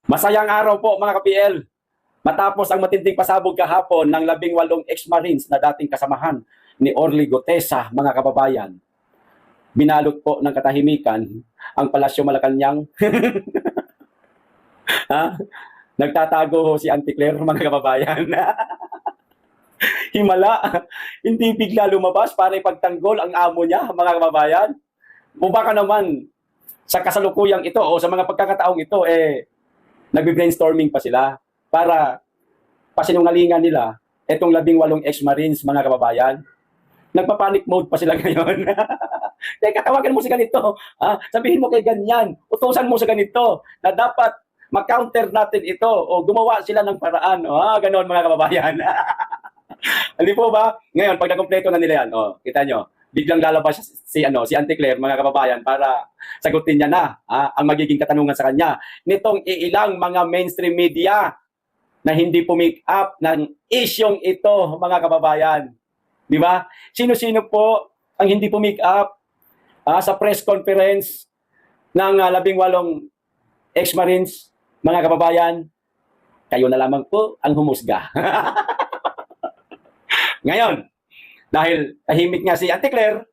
Masayang araw po mga ka-PL. Matapos ang matinding pasabog kahapon ng 18 ex-Marines na dating kasamahan ni Orly Gotesa, mga kababayan, binalot po ng katahimikan ang Palasyo Malacanang. Ha? Nagtatago ho si Auntie Claire, mga kababayan. Himala, hindi bigla lumabas para ipagtanggol ang amo niya, mga kababayan. O baka naman, sa kasalukuyang ito o sa mga pagkakataong ito, nagbe-brainstorming pa sila para pasinungalingan nila itong 18 ex-Marines, mga kababayan. Nagpa-panic mode pa sila ngayon. Teka, tawagan mo sa ganito. Sabihin mo kay ganyan. Utusan mo sa ganito na dapat ma-counter natin ito o gumawa sila ng paraan. Ganon mga kababayan. Hindi po ba? Ngayon, pag nakompleto na nila yan, kita nyo, biglang lalabas si Auntie Claire, mga kababayan, para sagutin niya na ang magiging katanungan sa kanya nitong iilang mga mainstream media na hindi pumick up ng isyong ito, mga kababayan. Di ba? Sino-sino po ang hindi pumick up sa press conference ng 18 ex-Marines, mga kababayan? Kayo na lamang po ang humusga. Ngayon, dahil tahimik nga si Auntie Claire,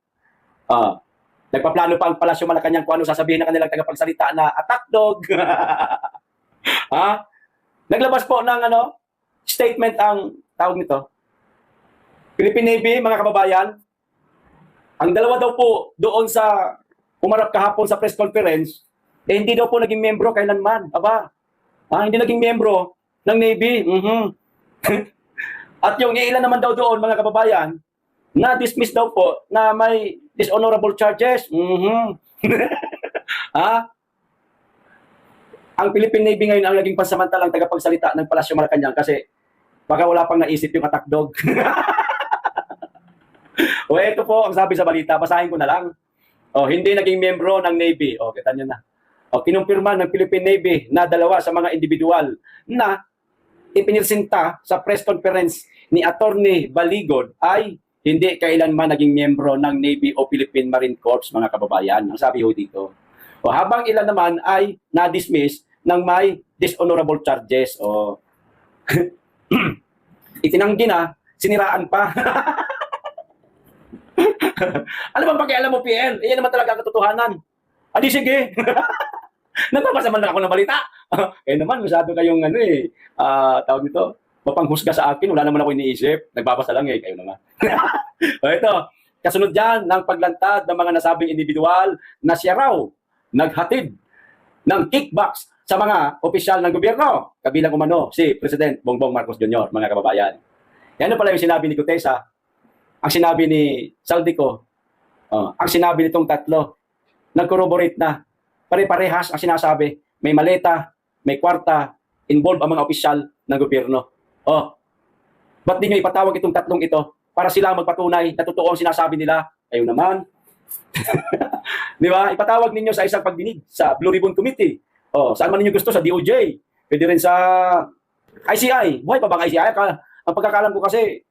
nagpaplano pa ang Palasyo Malacanang kung ano sasabihin ng kanilang tagapagsalita na attack dog. Naglabas po ng statement ang tawag nito, Philippine Navy, mga kababayan. Ang dalawa daw po doon sa umarap kahapon sa press conference, hindi daw po naging membro kailanman. Hindi naging membro ng Navy. At yung ilan naman daw doon, mga kababayan, na-dismiss daw po na may dishonorable charges. Ang Philippine Navy ngayon ang naging pansamantalang tagapagsalita ng Palasyo Malacanang kasi baka wala pang naisip yung attack dog. Ito po ang sabi sa balita, basahin ko na lang. Hindi naging membro ng Navy. Kita nyo na. Kinumpirma ng Philippine Navy na dalawa sa mga individual na ipinirsinta sa press conference ni Attorney Baligod ay hindi kailanman naging membro ng Navy o Philippine Marine Corps, mga kababayan. Ang sabi ho dito. Habang ilan naman ay na-dismiss ng may dishonorable charges. Itinanggi na, siniraan pa. Ano bang pakialam mo, PL? Iyan naman talaga ang katotohanan. Adi sige. Nagbabasa man lang ako ng balita. Naman, masyado kayong tawag nito, mapanghusga sa akin, wala naman ako iniisip. Nagbabasa lang kayo naman. Ito, kasunod dyan ng paglantad ng mga nasabing individual na siya raw naghatid ng kickbacks sa mga opisyal ng gobyerno. Kabilang umano si President Bongbong Marcos Jr., mga kababayan. Yan pala yung sinabi ni Gutesa, ang sinabi ni Saldico, ang sinabi nitong tatlo, nag-corroborate na. Pare-parehas ang sinasabi. May maleta, may kwarta, involved ang mga opisyal ng gobyerno. Ba't di nyo ipatawag itong tatlong ito para sila magpatunay na totoo ang sinasabi nila? Kayo naman. Di ba? Ipatawag ninyo sa isang pagdinig sa Blue Ribbon Committee. Saan man ninyo gusto, sa DOJ. Pwede rin sa ICI. Buhay pa bang ICI? Ang pagkakalam ko kasi,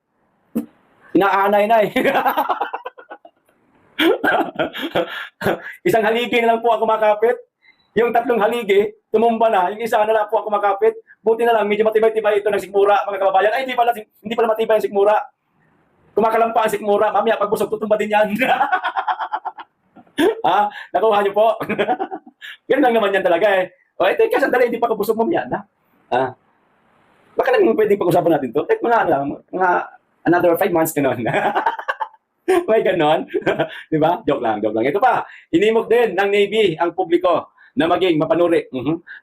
inaaanay na Isang haligi na lang po ako makapit. Yung tatlong haligi, tumumba na. Yung isa na lang po ako makapit. Buti na lang, medyo matibay-tibay ito ng sikmura, mga kababayan. Ay, hindi pala matibay ang sikmura. Kumakalampa ang sikmura. Mamaya, pagbusog, tutumba din yan. Nakuha niyo po. Yan lang naman yan talaga ito yung kasandali, hindi pa kabusog mamaya na. Baka lang pwedeng pag-usapan natin to. Mga another 5 months ganon. May ganon. Di ba? Joke lang. Ito pa, hinimok din ng Navy ang publiko na maging mapanuri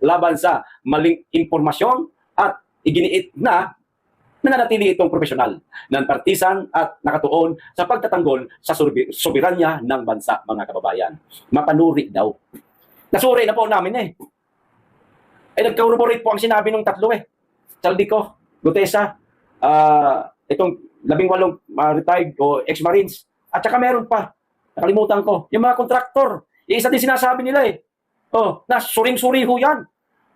laban sa maling impormasyon at iginiit na nananatili itong profesional, non-partisan at nakatuon sa pagtatanggol sa soberanya ng bansa, mga kababayan. Mapanuri daw. Nasuri na po namin nagka-corroborate po ang sinabi ng tatlo Saldico, Gutesa, itong 18 retired o ex-Marines. At saka meron pa, nakalimutan ko, yung mga kontraktor. Isa din sinasabi nila na suring-suri ho yan.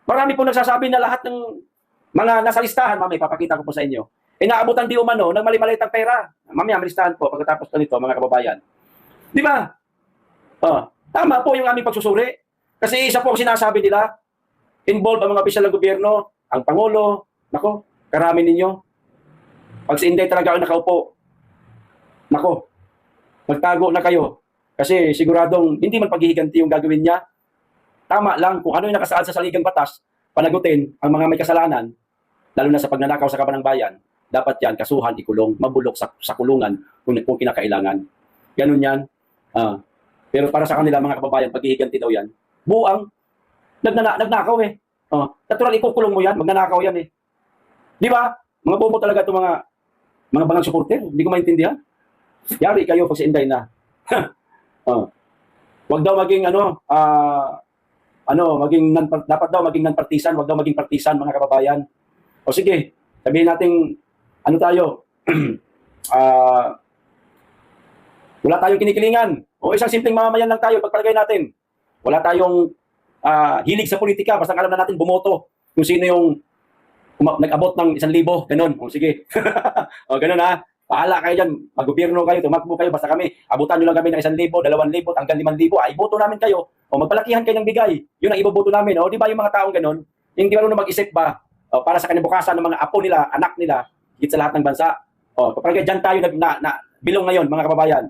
Marami po nagsasabi na lahat ng mga nasa listahan, mamaya papakita ko po sa inyo, naabutan di umano ng mali-malitang pera. Mamaya may listahan po pagkatapos na nito, mga kababayan. Di ba? Tama po yung aming pagsusuri. Kasi isa po ang sinasabi nila, involved ang mga opisyal ng gobyerno, ang Pangulo, nako, karami ninyo. Pag si Inday talaga ang nakaupo, nako, magtago na kayo. Kasi siguradong hindi man paghihiganti yung gagawin niya. Tama lang kung ano yung nakasaad sa saligang batas, panagutin ang mga may kasalanan, lalo na sa pagnanakaw sa kaban ng bayan, dapat yan, kasuhan, ikulong, mabulok sa kulungan kung kinakailangan. Ganun yan. Pero para sa kanila, mga kababayan, paghihiganti daw yan, buang, nagnakaw eh. Natural, ikukulong mo yan, magnanakaw yan eh. Di ba? Mga bobo talaga itong mga bangang supporter. Hindi ko maintindihan. Yari kayo pag si Inday na. Wag daw maging dapat daw maging non-partisan, wag daw maging partisan, mga kababayan. O sige, sabihin natin, ano tayo, wala tayong kinikilingan. O isang simpleng mamamayan lang tayo, pagpalagay natin. Wala tayong hilig sa politika, basta alam na natin bumoto kung sino yung nag-abot ng 1,000, ganun. O sige. O ganun ha. Pahala kayo dyan, mag-gobyerno kayo, tumakbo kayo, basta kami, abutan nyo lang kami ng 1,000, 2,000, hanggang 5,000, ay boto namin kayo. O magpalakihan kayo ng bigay, yun ang iboboto namin. O di ba yung mga taong ganun, hindi marunong mag-isip ba para sa kanibukasan ng mga apo nila, anak nila, higit sa lahat ng bansa. O kapag dyan tayo bilong ngayon, mga kababayan,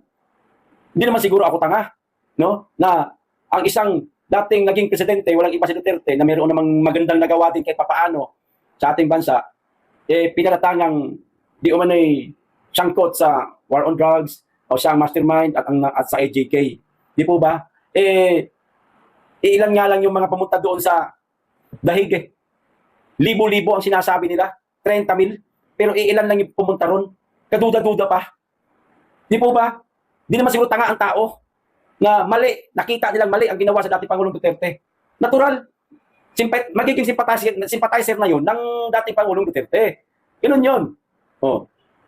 hindi naman siguro ako tanga, no? Na ang isang dating naging presidente, walang iba si Duterte, na mayroon namang magandang nagawa din kahit papaano sa ating bansa, pinaratangang di umano'y sangkot sa war on drugs o siya ang mastermind at sa AJK. Di po ba? Ilan nga lang yung mga pumunta doon sa dahig eh. Libo-libo ang sinasabi nila. 30,000. Pero ilan lang yung pumunta ron. Kaduda-duda pa. Di po ba? Di naman siguro tanga ang tao na mali. Nakita nilang mali ang ginawa sa dating Pangulong Duterte. Natural. Magiging sympathizer na yun ng dating Pangulong Duterte. Ganun yun.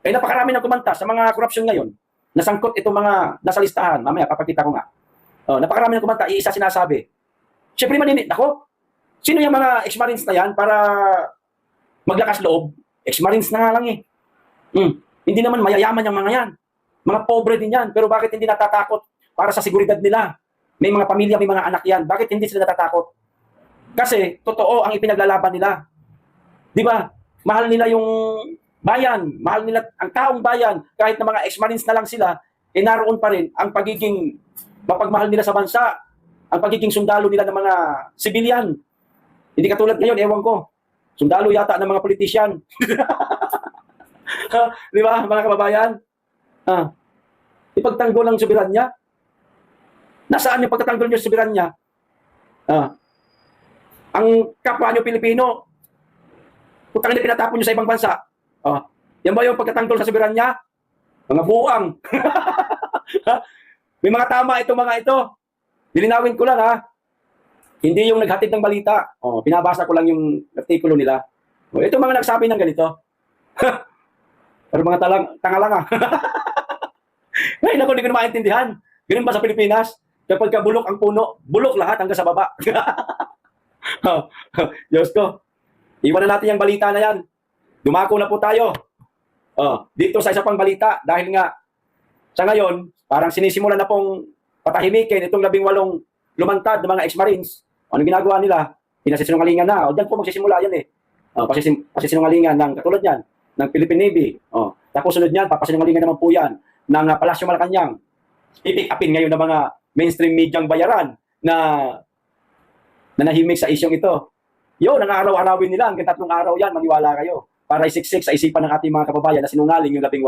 Napakarami ng kumanta sa mga korupsyon ngayon. Nasangkot itong mga nasa listahan. Mamaya, papakita ko nga. Napakarami ng kumanta, iisa sinasabi. Siyempre maninit ako. Sino yung mga ex-marines na yan para maglakas loob? Ex-marines na nga lang eh. Hindi naman mayayaman yung mga yan. Mga pobre din yan. Pero bakit hindi natatakot para sa seguridad nila? May mga pamilya, may mga anak yan. Bakit hindi sila natatakot? Kasi totoo ang ipinaglalaban nila. Di ba? Mahal nila yung bayan, mahal nila ang taong bayan, kahit na mga ex-marines na lang sila, naroon pa rin ang pagiging mapagmahal nila sa bansa, ang pagiging sundalo nila ng mga sibilyan. Hindi katulad ngayon, ewan ko, sundalo yata ng mga politisyan. Di ba, mga kababayan? Ipagtanggol ang soberanya. Nasaan yung pagtatanggol nyo sa soberanya? Ang kapwa nyo Pilipino, kung hindi pinatapon nyo sa ibang bansa, yan ba yung pagkatanggol sa soberanya? Mga buang. May mga tama itong mga ito. Nilinawin ko lang ha. Hindi yung naghatid ng balita. Pinabasa ko lang yung artikulo nila. Ito mga nagsabi ng ganito. Pero mga tanga lang ha. Ngayon ako, hindi ko na maintindihan. Ganun ba sa Pilipinas? Kapag bulok ang puno, bulok lahat hanggang sa baba. Diyos ko. Iwan na natin yung balita na yan. Dumako na po tayo. Dito sa isa pang balita, dahil nga sa ngayon, parang sinisimula na pong patahimikin itong 18 lumantad ng mga ex-marines. Ano ginagawa nila? Pinasisinungalingan na. Diyan po magsisimula yan eh. Pasisinungalingan ng katulad yan, ng Philippine Navy. Tapos sunod yan, papasinungalingan naman po yan ng Palasyo Malacanang. I-pick upin ngayon ng mga mainstream medyang bayaran na nahimik sa isyong ito. Yun, ang araw-arawin nila, hanggang 3 araw yan, maniwala kayo. Para isiksik sa isipan ng ating mga kababayan na sinungaling yung 18.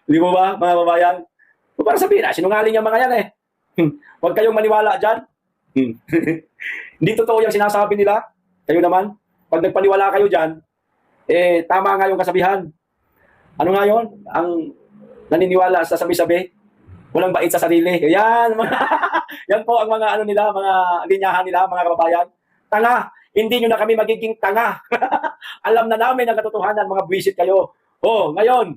Hindi mo ba, mga kababayan? Para sabihin, sinungaling yung mga yan eh. Huwag kayong maniwala dyan. Hindi totoo yung sinasabi nila. Kayo naman, pag nagpaniwala kayo dyan, tama nga yung kasabihan. Ano nga yun? Ang naniniwala sa sabi-sabi, walang bait sa sarili. Yan, yan po ang mga ano nila, mga linyahan nila, mga kababayan. Tanga, hindi nyo na kami magiging tanga. Alam na namin ang katotohanan, mga buwisit kayo. Ngayon,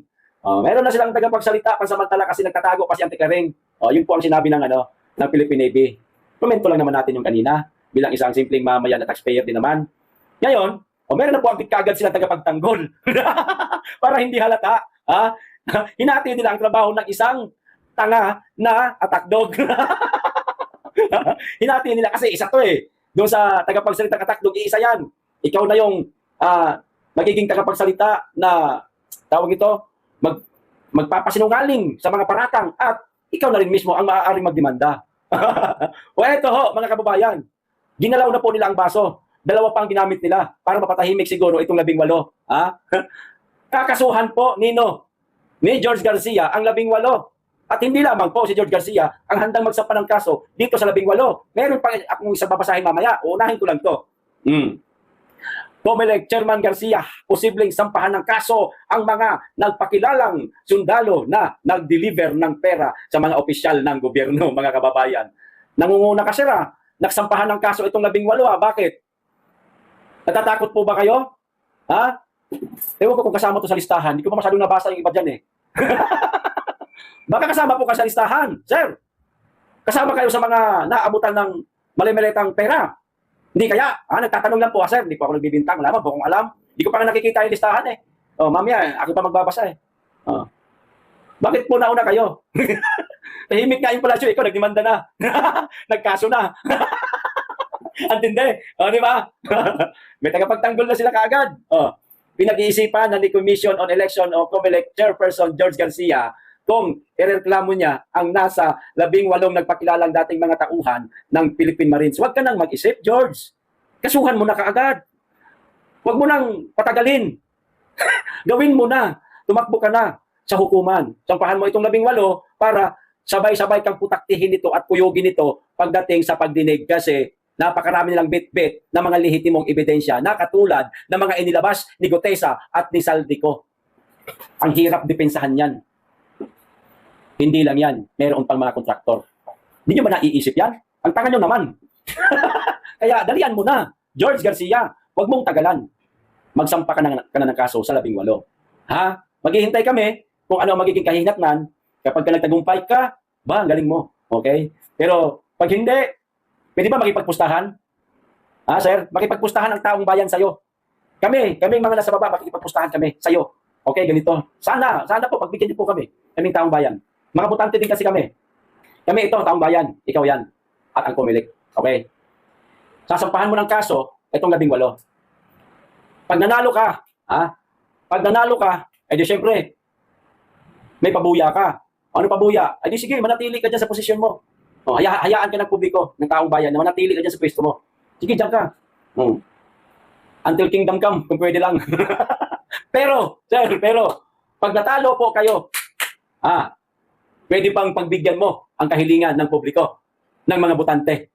meron na silang tagapagsalita pansamantala kasi nagtatago pa si Anticaring. Yun po ang sinabi ng Philippine Navy. Komento lang naman natin yung kanina bilang isang simpleng mamayan na taxpayer din naman. Ngayon, meron na po ang kagad silang tagapagtanggol. Para hindi halata. Hinati nila ang trabaho ng isang tanga na attack dog. Hinati nila kasi isa to eh. Doon sa tagapagsalitang katakdong, iisa yan. Ikaw na yung magiging tagapagsalita na tawag ito, magpapasinungaling sa mga paratang at ikaw na rin mismo ang maaaring magdemanda. O eto ho, mga kababayan, ginalaw na po nila ang baso. Dalawa pang ginamit nila para mapatahimik siguro itong 18. Ha? Kakasuhan po ni George Garcia ang 18. At hindi lamang po si George Garcia ang handang magsampa ng kaso dito sa 18. Meron pa akong isang babasahin mamaya. Uunahin ko lang to. Comelec Chairman Garcia, posibleng sampahan ng kaso ang mga nagpakilalang sundalo na nag-deliver ng pera sa mga opisyal ng gobyerno, mga kababayan. Nangunguna ka sila, nagsampahan ng kaso itong 18. Bakit? Natatakot po ba kayo? Ha? Ewan ko kung kasama to sa listahan. Hindi ko pa masyadong nabasa yung iba dyan eh. Baka kasama po ka sa listahan, sir. Kasama kayo sa mga naabutan ng mali-malitang pera. Hindi kaya, nagtatanong lang po, sir, hindi po ako nagbibintang, wala po kung alam. Hindi ko pa nga nakikita yung listahan eh. Oh, mamaya, ako pa magbabasa eh. Oh. Bakit po nauna kayo? Tahimik nga yung palasyo, ikaw nagdemanda na. Nagkaso na. Antindi, di ba? May tagapagtanggol na sila kaagad. Pinag-iisipan ni Commission on Election of Comelec Chairperson George Garcia kung ireklamo niya ang nasa 18 nagpakilalang dating mga tauhan ng Philippine Marines. Huwag ka nang mag-isip, George. Kasuhan mo na kaagad. Huwag mo nang patagalin. Gawin mo na. Tumakbo ka na sa hukuman. Sampahan mo itong 18 para sabay-sabay kang putaktihin ito at kuyugin ito pagdating sa pagdinig kasi napakarami nilang bit-bit na mga lehitimong ebidensya na katulad ng mga inilabas ni Gutesa at ni Saldico. Ang hirap depensahan yan. Hindi lang yan, meron pang mga kontraktor. Hindi nyo ba naiisip yan? Ang tanga nyo naman. Kaya dalian mo na, George Garcia, huwag mong tagalan. Magsampa ka na ng kaso sa 18. Ha? Maghihintay kami kung ano ang magiging kahinatnan. Kapag ka nagtagumpay ka, ang galing mo. Okay? Pero pag hindi, pwede ba makipagpustahan? Ha, sir? Makipagpustahan ang taong bayan sa'yo. Kami mga nasa baba, makipagpustahan kami sa'yo. Okay, ganito. Sana po, pagbigyan niyo po kami, kaming taong bayan. Mga butante din kasi kami. Kami ito, taong bayan. Ikaw yan. At ang Comelec. Okay? Sasampahan mo ng kaso, itong 18. Pag nanalo ka, Pag nanalo ka, di syempre, may pabuya ka. Ano pabuya? Di sige, manatili ka dyan sa posisyon mo. Hayaan ka ng publiko, ng taong bayan, na manatili ka dyan sa pwesto mo. Sige, dyan ka. Until kingdom come, kung pwede lang. pero, pag natalo po kayo, pwede pang pagbigyan mo ang kahilingan ng publiko, ng mga butante.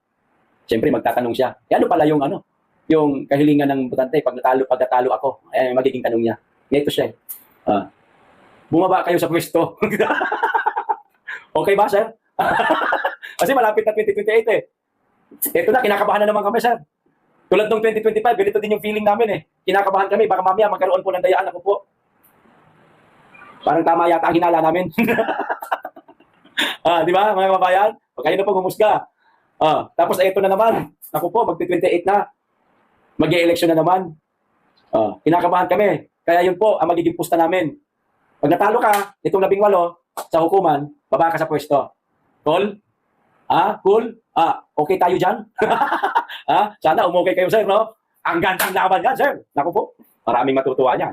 Siyempre, magtatanong siya. Ano pala yung kahilingan ng butante pag natalo ako? Magiging tanong niya. Ito siya. Bumaba kayo sa pwesto. Okay ba, sir? Kasi malapit na 2028 eh. Ito na, kinakabahan na naman kami, sir. Tulad ng 2025, ganito din yung feeling namin eh. Kinakabahan kami, baka mamaya magkaroon po ng dayaan. Ako po. Parang tama yata ang hinala namin. Di ba, mga kababayan? Kayo na po humusga. Tapos ito na naman. Ako po, magti-28 na. Mag-e-election na naman. Kinakabahan kami. Kaya yun po ang magiging pusta namin. Pag natalo ka, itong 18 sa hukuman, baba ka sa pwesto. Cool? Cool? Okay tayo dyan? Sana umukay kayo, sir, no? Ang gandang laban yan, sir. Naku po, maraming matutuwa yan.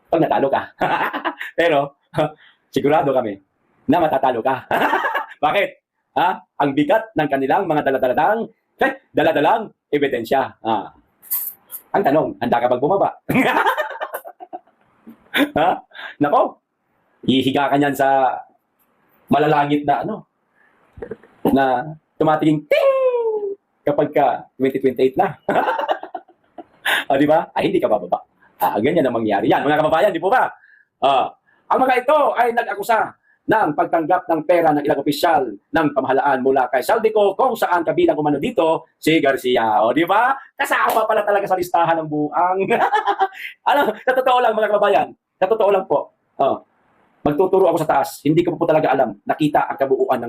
Pag natalo ka. Pero, sigurado kami na matatalo ka. Bakit? Ang bigat ng kanilang mga daladalang ebidensya. Ang tanong, handa ka bang bumaba? Nako, hihiga ka niyan sa malalangit na na tumatingin ting kapag ka 2028 na. Di ba? Hindi ka bababa. Ganyan ang mangyari yan. Mga kababayan, di po ba? Ang mga ito ay nag-akusa ng pagtanggap ng pera ng ilang opisyal ng pamahalaan mula kay Saldico kung saan kabilang umano dito si Garcia. Di ba? Kasama pala talaga sa listahan ng buang. Sa totoo lang mga kababayan, sa totoo lang po, magtuturo ako sa taas, hindi ko po talaga alam, nakita ang kabuuan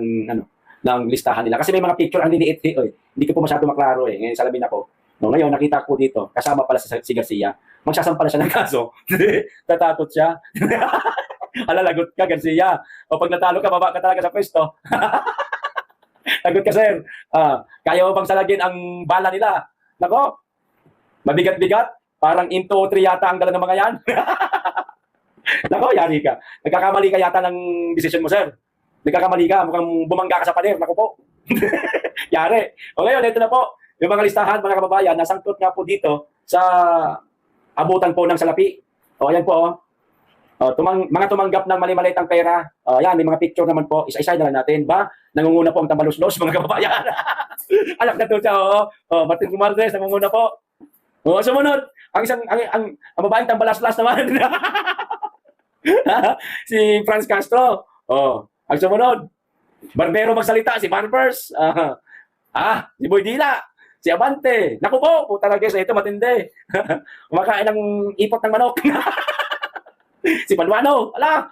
ng listahan nila. Kasi may mga picture ang liliit hindi ko po masyado maklaro Ngayon salamin ako. Ngayon nakita ko dito, kasama pala si Garcia. Magsasampa na siya ng kaso. Tatakot siya. Alalagot ka, Garcia. O pag natalo ka, baba ka talaga sa pwesto. Sagot ka, sir. Kaya mo bang salagin ang bala nila? Nako, mabigat-bigat. Parang into 3 yata ang dala ng mga yan. Nako, yari ka. Nagkakamali ka yata ng decision mo, sir. Nagkakamali ka. Mukhang bumangga ka sa pader. Nako po. Yari. O ngayon, ito na po. Yung mga listahan, mga kababayan, nasangkot nga po dito sa abutan po ng salapi. O, ayan po. Mga tumanggap ng mali-malitang pera. Yan, may mga picture naman po. Isa-isa na lang natin. Ba? Nangunguna po ang tambaluslos, mga kababayan. Alak na to siya, Martin Romualdez, nangunguna po. Sumunod. Ang babaeng tambalaslas naman. Si Franz Castro. Ang sumunod. Barbero magsalita, si Barbers. Si Boy Dila. Si Abante. Naku po, talaga sa ito matindi. Kumakain ng ipot ng manok. Si Paluano. Ala.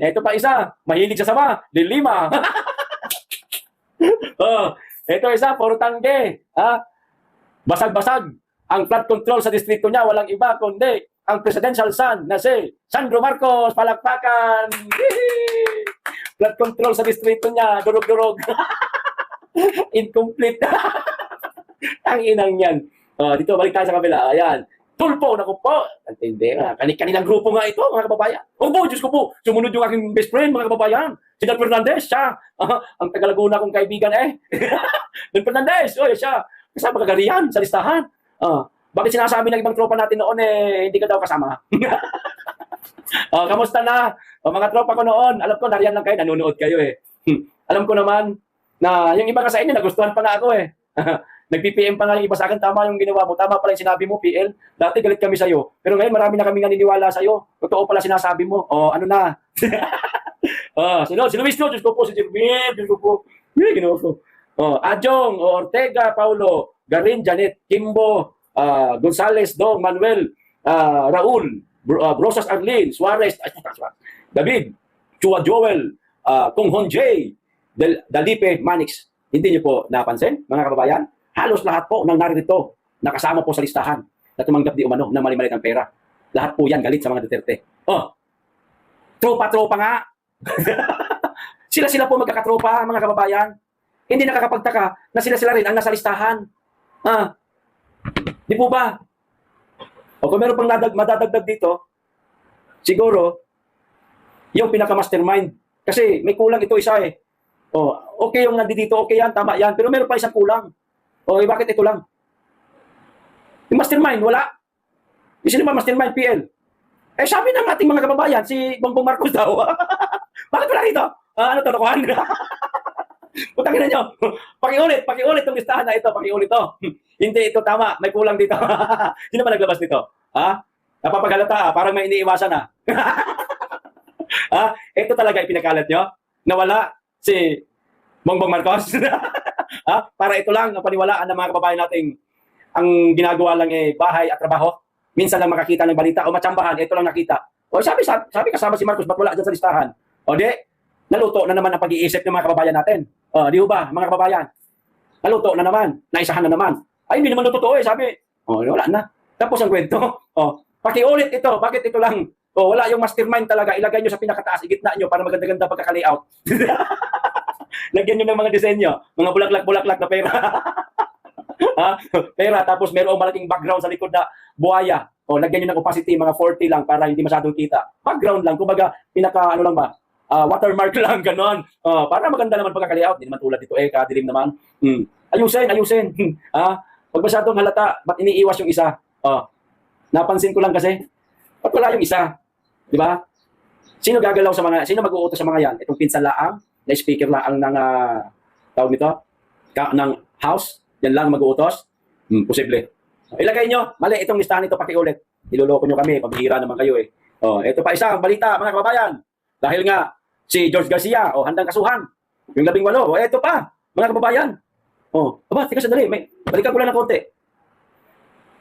Ito pa isa. Mahilig sa sama. Lilima. Ito isa, puro tangge. Basag-basag. Ang flood control sa distrito niya, walang iba kundi ang presidential son na si Sandro Marcos. Palakpakan. Flood control sa distrito niya, durog-durog. Incomplete. Ang inang yan. Dito, balik tayo sa kabila. Ayan. Tulpo, naku po. Hindi. Kanilang grupo nga ito, mga kababayan. Diyos ko po. Sumunod yung aking best friend, mga kababayan. Si Don Fernandez, siya. Ang taga-Laguna kong kaibigan, Don Fernandez, siya. Kasama kagarihan sa listahan. Bakit sinasabi ng ibang tropa natin noon, hindi ka daw kasama? Kamusta na? Mga tropa ko noon, alam ko, nariyan lang kayo, nanonood kayo Alam ko naman, na yung iba ka sa inyo, nagustuhan pa nga ako Nag-PPM pa nga yung iba sa akin, tama yung ginawa mo, tama pala yung sinabi mo, PL. Dati galit kami sa'yo, pero ngayon marami na kami naniniwala sa'yo. Totoo pala sinasabi mo. Ano na? Sino mismo? Diyos ko po, si Jermaine, Diyos ko po. Ginawa ko. Adjong, Ortega, Paulo, Garin, Janet, Kimbo, Gonzales, Dong, Manuel, Raul, Brosas Arlene, Suarez, David, Chua Joel, Kung Hon J, Dalipe, Manix. Hindi niyo po napansin, mga kababayan? Halos lahat po ng naririto nakasama po sa listahan na tumanggap di umano ng mali-maliit ang pera. Lahat po yan galit sa mga Duterte. Tropa-tropa nga. Sila-sila po magkakatropa, mga kababayan. Hindi nakakapagtaka na sila-sila rin ang nasa listahan. Di po ba? Kung meron pang madadagdag dito, siguro, yung pinaka-mastermind. Kasi may kulang ito isa okay yung nandito, okay yan, tama yan. Pero meron pa isang kulang. Bakit ito lang? Yung mastermind, wala. Yung sino ba mastermind, PL? Sabi ng ating mga kababayan, si Bongbong Marcos daw. Bakit wala rito? Ano to, nakuhan? Putangin na nyo. Pakiulit itong listahan na ito. Pakiulit to. Hindi ito tama. May kulang dito. Sino ba naglabas nito? Napapaghalata parang may iniiwasan Ito talaga ipinakalat nyo? Nawala si Bongbong Marcos? Para ito lang ang paniwalaan ng mga kababayan nating ang ginagawa lang bahay at trabaho. Minsan lang makakita ng balita o matsambahan, ito lang nakita. Sabi kasama si Marcos, ba't wala dyan sa listahan? Naluto na naman ang pag-iisip ng mga kababayan natin. Di ba, mga kababayan? Naluto na naman, naisahan na naman. Hindi naman totoo sabi. Wala na. Tapos ang kwento. Pakiulit ito, bakit ito lang? Wala yung mastermind talaga, ilagay nyo sa pinakataas, igitna nyo para maganda-ganda pagkaka-layout. Lagyan nyo ng mga disenyo, mga bulaklak-bulaklak na pera. Pera, tapos mayroong malaking background sa likod na buhaya. Lagyan nyo ng opacity, mga 40 lang para hindi masyadong kita. Background lang, kumbaga, lang ba? Watermark lang, ganon. Para maganda naman pagkaka-layout. Hindi naman tulad dito, kadilim naman. Ayusin. Pag masyadong halata, ba't iniiwas yung isa? Napansin ko lang kasi, ba't wala yung isa? Di ba? Sino mag-uutos sa mga yan? Itong pinsan laang, na speaker laang ng, tawag nito, ng house, yan lang mag-uutos? Posible. Ilagay nyo, mali itong listahan ito, pakiulit. Niloloko nyo kami, pabihira naman kayo ito pa isang balita, mga kababayan. Dahil nga, si George Garcia, handang kasuhan. Yung 18, ito pa, mga kababayan. Teka sandali, balikan ko lang ng konti.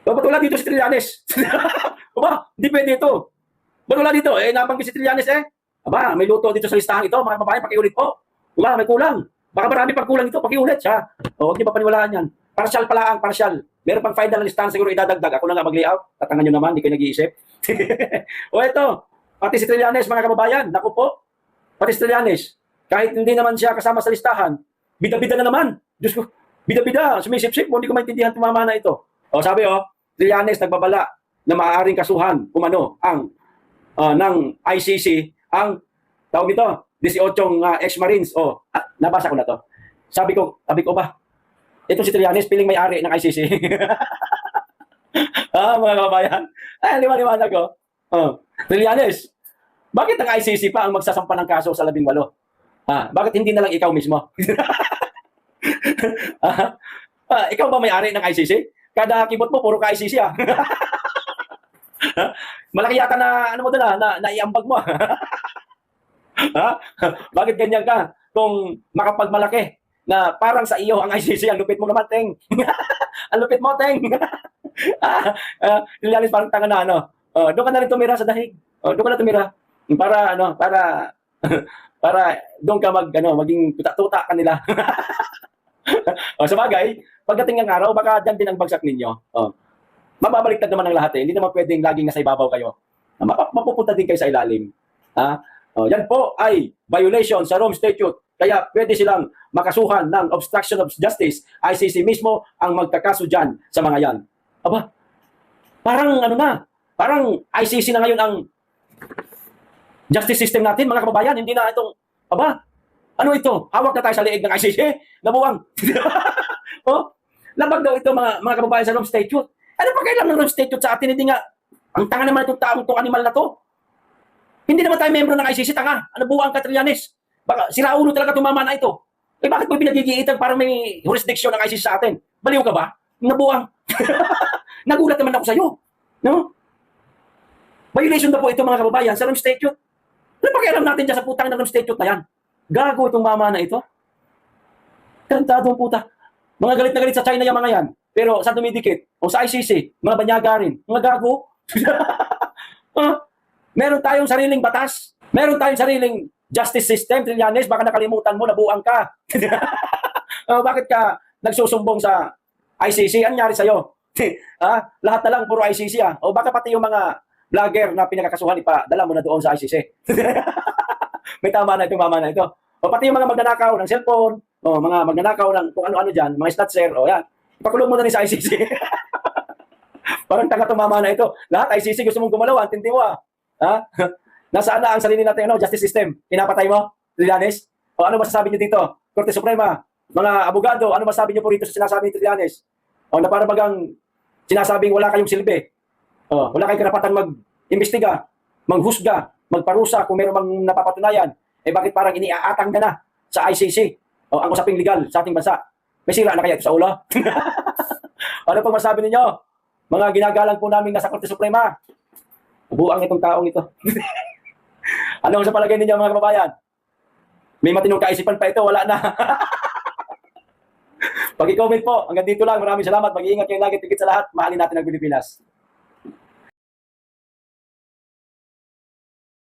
Ba't wala dito si Trillanes? Hindi pwede ito. Ba't wala dito? Nabanggit si Trillanes may luto dito sa listahan ito, mga kababayan, pakiulit po. May kulang. Baka marami pang kulang ito, pakiulit siya. Huwag niyo papaniwalaan yan. Partial pala ang partial. Meron pang final na listahan siguro idadagdag. Ako na nga mag-layout. Tatangan nyo naman, hindi kayo nag-iisip. Ito. Pati si Trillanes, mga kababayan. Naku po. Pati si Trillanes. Kahit hindi naman siya kasama sa listahan, bida-bida na naman. Diyos ko, bida-bida, sumisip-sip mo, hindi ko maintindihan tumama na ito. O sabi Trillanes nagbabala na maaaring kasuhan umano ang ng ICC ang tawag ito, 18 ex-Marines. Nabasa ko na to. Sabi ko ba, ito si Trillanes, piling may-ari ng ICC. Mga kababayan. Liwanag ko. Trillanes, bakit ang ICC pa ang magsasampa ng kaso sa 18? Bakit hindi na lang ikaw mismo? Ikaw ba may-ari ng ICC? Kada kibot mo, puro ka ICC Malaki yata na, ano mo doon naiambag mo Bakit ganyan ka? Kung makapagmalaki na parang sa iyo ang ICC, ang lupit mo naman, Teng. Ang lupit mo, Teng. Trillanes parang tanga na, doon ka na rin tumira sa dahig. Doon ka na tumira. Para doon ka maging tuta-tuta kanila. Sa bagay, pagdating ng araw, baka dyan din ang bagsak ninyo. Mababaliktad naman ang lahat Hindi naman pwedeng laging nasa ibabaw kayo. Mapupunta din kayo sa ilalim. Yan po ay violation sa Rome Statute. Kaya pwede silang makasuhan ng obstruction of justice. ICC mismo ang magkakaso dyan sa mga yan. Aba, parang parang ICC na ngayon ang justice system natin, mga kababayan. Hindi na itong, ano ito? Hawak na tayo sa liig ng ICC? Nabuwang. Labag daw ito mga kababayan sa Rome Statute. Ano pa kailan ng Rome Statute sa atin? Hindi nga, ang tanga naman itong taong itong animal na to. Hindi naman tayo membro ng ICC, tanga. Ano buwang ka, Trillanes? Baka siraulo talaga tumama na ito. Bakit mo pinagigiitan para may jurisdiction ng ICC sa atin? Baliw ka ba? Nabuwang. Nagulat naman ako sa'yo. No? Violation na po ito mga kababayan sa Rome Statute. Ano pa kailan natin dyan sa putang ng Rome Statute na yan? Gago itong mama na ito. Tarantadong puta. Mga galit na galit sa China yung mga yan. Pero sa dumidikit, o sa ICC, mga banyaga rin, mga gago. Meron tayong sariling batas. Meron tayong sariling justice system, Trillanes, baka nakalimutan mo, nabuang ka. Bakit ka nagsusumbong sa ICC? Ano nangyari sa'yo? Lahat na lang, puro ICC O baka pati yung mga vlogger na pinakakasuhan, ipadala mo na doon sa ICC. May tama na itong mama na ito. O pati yung mga magnanakaw ng cellphone, mga magnanakaw ng kung ano-ano dyan, mga snatcher, yan. Ipakulong mo na rin sa ICC. Parang tanga itong mama na ito. Lahat ICC gusto mong gumalaw, tindi mo Nasaan na ang sarili natin, justice system? Pinapatay mo, Trillanes? O ano masasabi niyo dito? Korte Suprema, mga abogado, ano masasabi niyo po rito sa sinasabi ni Trillanes? Na para bagang sinasabing wala kayong silbi. Wala kayong karapatan mag-imbestiga, manghusga, magparusa kung meron mang napapatunayan. Bakit parang iniaatang na sa ICC? Ang usaping legal sa ating bansa. May sira na kaya ito sa ulo? Ano pang masabi ninyo? Mga ginagalang po namin nasa Korte Suprema. Buang itong taong ito. Ano sa palagay ninyo mga kababayan? May matinong kaisipan pa ito, wala na. Pag-i-comment po, hanggang dito lang. Maraming salamat. Mag-iingat kayo lagi, tigit sa lahat. Mahalin natin ang Pilipinas.